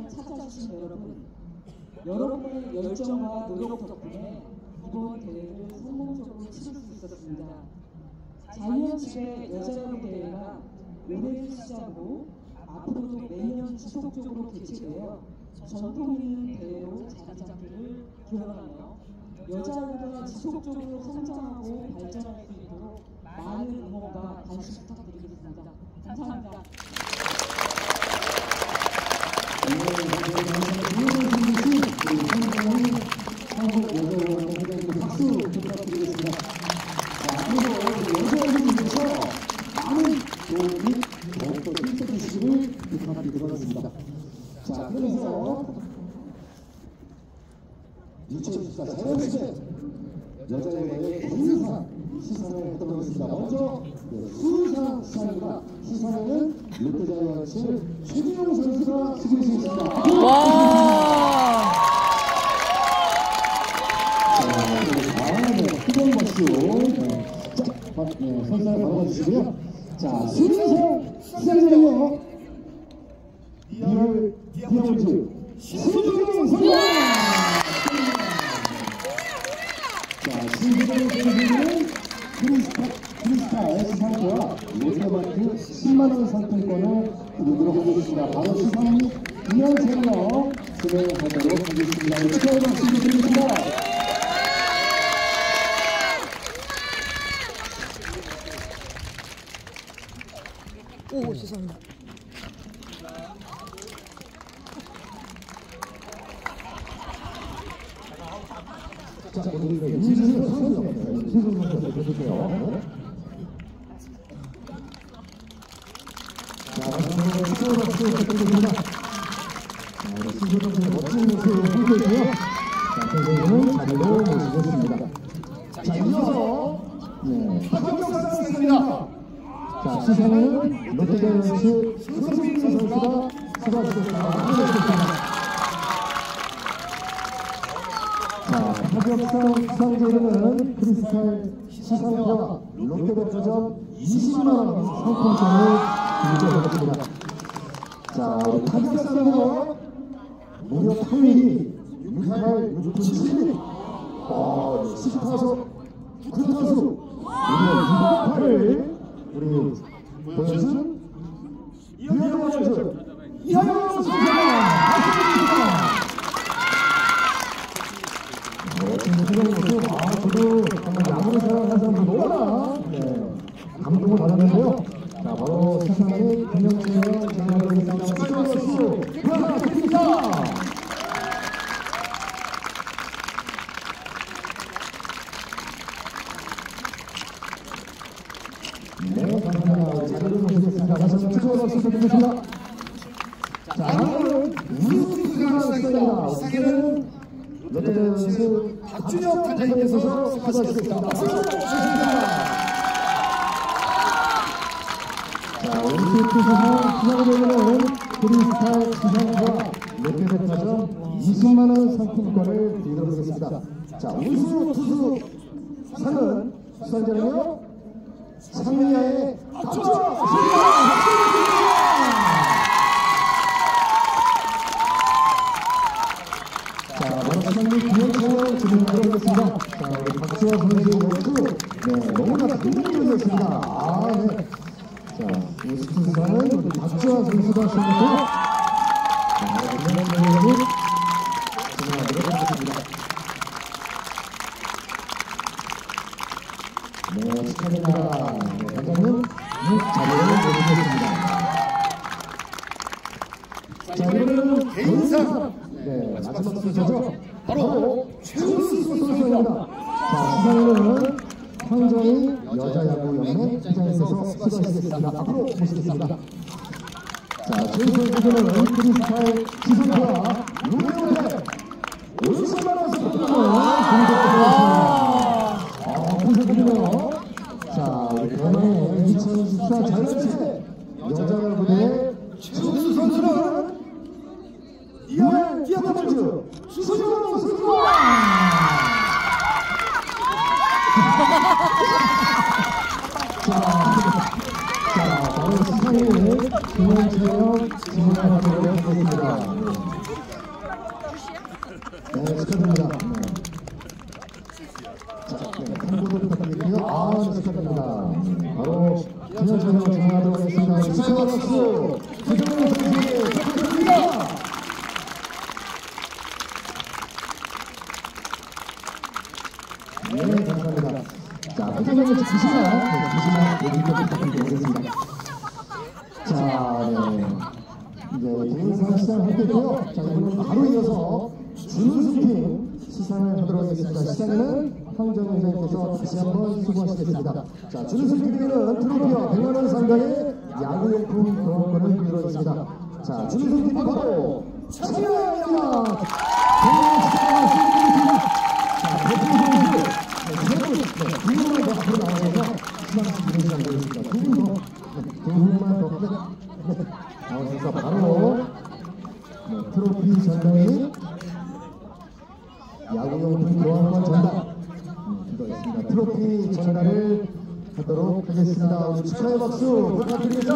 시상을 찾아주신 여러분, 여러분의 열정과 노력 덕분에 이번 대회를 성공적으로 치를 수 있었습니다. 자이언츠의 여자야구 대회가 올해를 시작으로 앞으로도 매년 지속적으로 개최되어 전통 있는 대회로 자리 잡기를 기원하며 여자야구가 지속적으로 성장하고 발전할 수 있도록 많은 응원과 관심 부탁드리겠습니다. 감사합니다. 한국 여자야구 박수 부탁드리겠습니다. 그리고 여자야구를 위해서 많은 도움이 더욱더 힘써주시길 부탁드리도록 하겠습니다. 자, 그래서 2014 자이언츠 여자야구의 인상 시상을 하도록 하겠습니다. 먼저 수상 시상입니다. 시상에는 롯데자이언츠 최진용 선수가 수고하셨습니다. 와! 뜨거운 박수. 선수를 받아주시고요. 자, 수상 시상자는요. 리얼 디아몬드 신주경 선수. 자, 신주경 선수는 크리스탈 시상과 롯데마트 10만원 상품권을 드리도록 하겠습니다. 바로 시상이 이어서 진행하도록 하겠습니다. 뜨거운 박수 드리겠습니다. 오, 죄송합니다. 자, 우리 이준수 선수 해주세요. 자, 수고 부탁드립니다. 자, 신주 선수의 멋진 모습을 보여주고요. 자, 선생님은 자리로 모시겠습니다. 자, 이어서 박경상 선수입니다. 자, 시상은 롯데자이언츠 손흥민 선수가 수고하셨습니다. 자, 타격상 수상자는 크리스탈 시상과 롯데백화점 20만원 상품권을 드리도록 하겠습니다. 자, 우리 타격상은 무려 8위 6할 6분 7리 10타수 9타수 무려 208을 우리 보여준 이하영 선수, 이하영 선수입니다. 멋진 모습. 저도 정말 야구를 사랑하는 사람들 너무나 감동을 받았는데요. 자, 바로 세상의 김영철 장관님과 축하드립니다. 부탁드립니다. 네, 감사합니다. 자료를 모시겠습니다. 다시 한번 축하의 박수 드리겠습니다. 자, 다음은 우승수상 시상입니다. 시상에는 롯데자이언츠 박준혁 단장님께서 수고하셨습니다. 박수 주시겠습니다. 자, 우승수상 시상되는 크리스탈 시상과 롯데백화점 20만원 상품권을 드리도록 하겠습니다. 자, 우승 투수 상은 수상자는요. 상미야의 박준혁! 자, 바로 상미 기념촬영 진행하도록 하겠습니다. 자, 우리 박주환 선수의 모습, 너무나 감동적이었습니다. 네. 자, 우승수상은 우리 박주환 선수가 수상했고요. 자, 기념촬영을 진행하도록 하겠습니다. 네, 축하드립니다. 단장님, 자리를 내주셨습니다. 자, 이번에는 개인상! 네, 마지막 순서죠. 바로 최우수 선수입니다. 자, 시상에는 황정희 여자야구연맹 회장님께서 수고하시겠습니다. 앞으로 모시겠습니다. 자, 최우수 선수는 크리스탈 시상과 롯데호텔 50만원 상품권을 감사드리네요. 자, 우리 대망의 2024 자이언츠 여자야구 대회 최우수 선수는 리얼 디아몬드 수승호 선수! 자, 바로 시상을 기념촬영 진행하도록 하겠습니다. 네, 축하드립니다. 자, 네, 참고도 부탁드릴게요. 아, 축하드립니다. 바로 기념촬영 진행하도록 하겠습니다. 축하 박수! 구정현 선수에게 축하드립니다. 네, 감사합니다. 자, 구정현 선수 주시면 얘기 좀 부탁드리겠습니다. 자, 네. 이제 동영상 시상을 할 때고요. 자, 이번엔 바로 이어서 준우승팀 시상을 하도록 하겠습니다. 시상에는 황정현 회장님께서 다시 한번 수고하시겠습니다. 자, 준우승팀에는 트로피와 100만원 상당의 야구용품 교환권을 드리도록 하겠습니다. 자, 준우승팀이 바로 참여합니다. 자, 대표 선수 두 분만 더 앞으로 나와서 시상식 진행을 하겠습니다. 두 분만 더 나오셔서 바로 트로피 전달이 야구용품 교환권 전달 이거였습니다. 트로피 전달을 하도록 하겠습니다. 우리 축하의 박수 부탁드리겠습니다.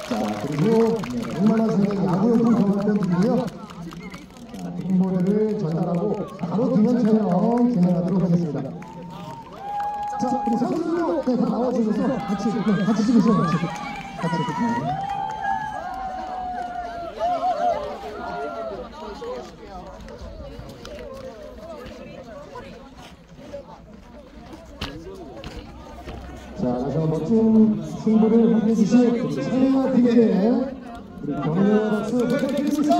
자, 그리고 100만원 상당의 야구용품 교환권 드리고요. 홍보를 전달하고 바로 기념 촬영 진행하도록 하겠습니다. 자, 우리 선수들도 네, 다 나와주셔서 같이 찍으세요. 같이. 자, 다시 한번 멋진 승부를 함께 해주신 차이나 팀에게 우리 격려의 박수 부탁드리겠습니다.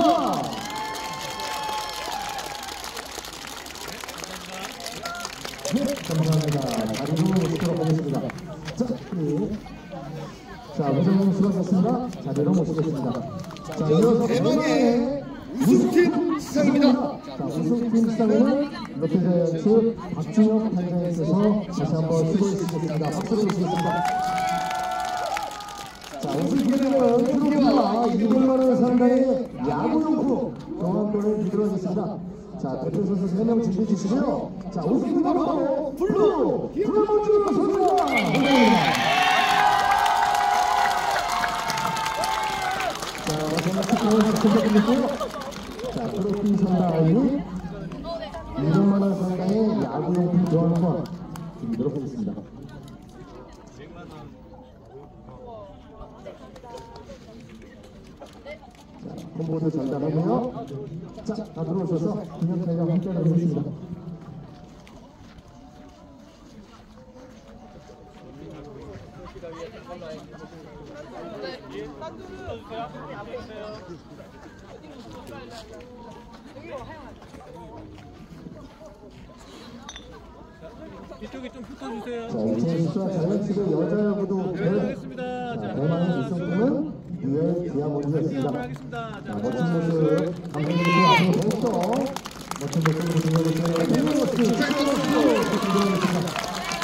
네, 감사합니다. 자리로 모시도록 하겠습니다. 자, 우정현 수고하셨습니다. 자리로 모시겠습니다. 자, 이어서 대망의 우승팀 시상입니다. 자, 우승팀 시상에는 롯데자이언츠 박준혁 단장님께서 다시 한번 수고해주시겠습니다. 박수로 주시겠습니다. 자, 우승팀에는 트로피와 200만원 상당의 야구용품 교환권을 드리도록 하겠습니다. 자, 대표 선수 3명 준비해 주시고요. 자, 우승팀 바로 블루 김원주 선수입니다. 자, 마지막 축하를 부탁드리고요. 자, 트로피 상당히 200만원 상당의 야구용품 교환권 드리도록 하겠습니다. 자, 홍보도 전달하고요. 자, 다 들어오셔서 기념촬영 함께 하겠습니다. 이쪽에 좀 붙어주세요. 자, 2014 자이언츠의 여자야구도 대만의 우승팀은 뉴엘 디아몬드였습니다. 자, 멋진 모습 감독님께 앞으로 더욱더 멋진 모습으로 보여주세요.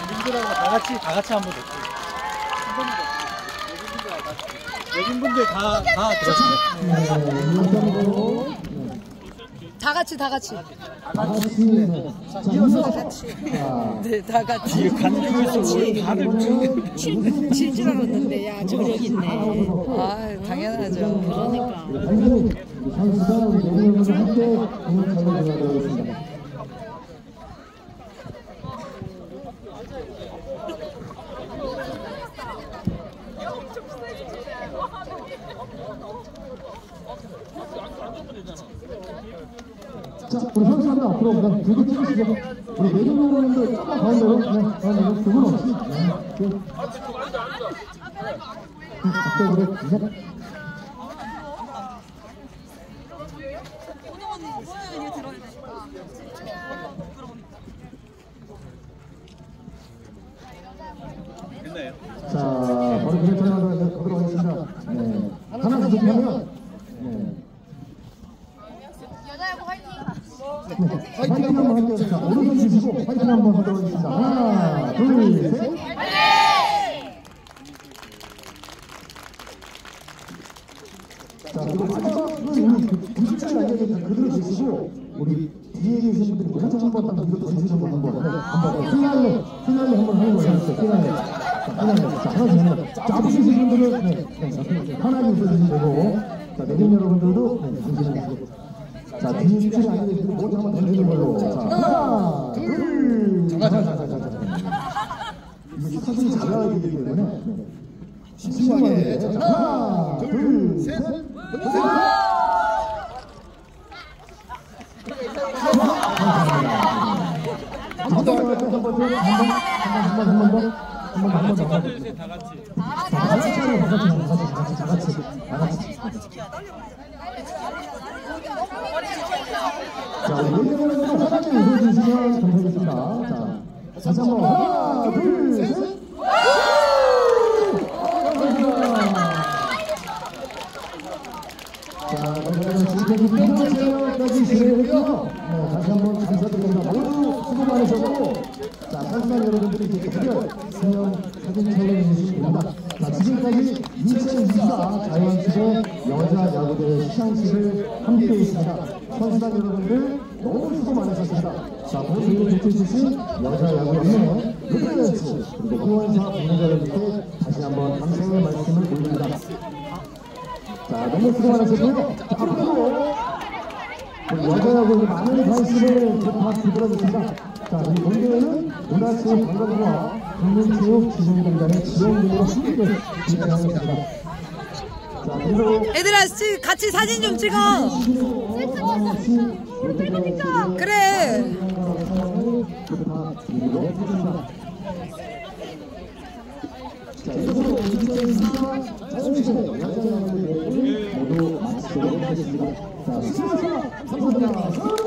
분들하고 다 같이 한번 듣고. 여긴 분들 다 들었어요. 다 같이. 다 같이. 자, 이어서 같이. 네, 다 같이. 다들 칠 줄 알았는데, 야, 저력 있네. 아, 당연하죠. 그러니까. 선수가 내년으로 함께 공연장을 진행하겠습니다. 자, 우리 선수들 앞으로 그냥 두개 찍으시죠. 우리 내년으로는데 조금 가운데로, 가운데로 두분 없이. 앞쪽으로, 자, 바로 기념촬영을 하도록 하겠습니다. 네. 하나씩 하면, 네. 여자야구 화이팅! 화이팅 한번 할게요. 자, 오른손 주시고 화이팅 한번 하도록 하겠습니다. 하나, 둘, 셋. 자, 그리고 마지막은 우리 90짜리 알려졌던 그대로 주시고, 우리 뒤에 계신 분들이 한번 딱 이것도 다시 한번 네, 한번 피날레 한번 하는 거예요. 피날레. 자, 자, 하나 아프신 분들은 네, 편하게 웃어주시면 되고, 자, 내린 여러분들도 조심하시고, 자, 뒤집지 아니게 모두 한번 던지는 걸로. 자, 하나, 둘, 이 사진이 잘 나와야 되기 때문에 심심하게. 자, 하나, 둘, 셋, 한 번 더. 둘셋 다 같이. 다 같이. 자, 여기는 편하게 웃어주시면 감사하겠습니다. 자, 다시 한 번. 하나, 둘, 셋. 자, 그러면 지금 2번째까지 진행했고요. 네, 다시 한번 감사드립니다. 모두 수고 많으셨고, 자, 사진관 여러분들이 이렇게 특별 기념 사진 촬영해 주십니다. 자, 지금까지 2024 자이언츠의 여자 야구대회 시상식을 함께 있습니다. 선수단 여러분들 너무 수고 많으셨습니다. 자, 보시고 조치해주신 여자 야구연맹 르브랜츠 그리고 후원사 관계자들께 다시 한번 감사의 말씀을 올립니다. 자, 너무 수고 많으셨고요. 자, 앞으로 여자야구에 많은 관심을 부탁드리겠습니다. 자, 이 본대회는 문화체육관광부와 국민체육진흥공단의 지원금으로 함께 진행하겠습니다. 자, 그리고 얘들아 같이 사진 좀 찍어. 그래. 자, 이것으로 2024 자연시대 여자야구 대회를 모두 마치도록 하겠습니다. 자, 수고하셨습니다. 감사합니다.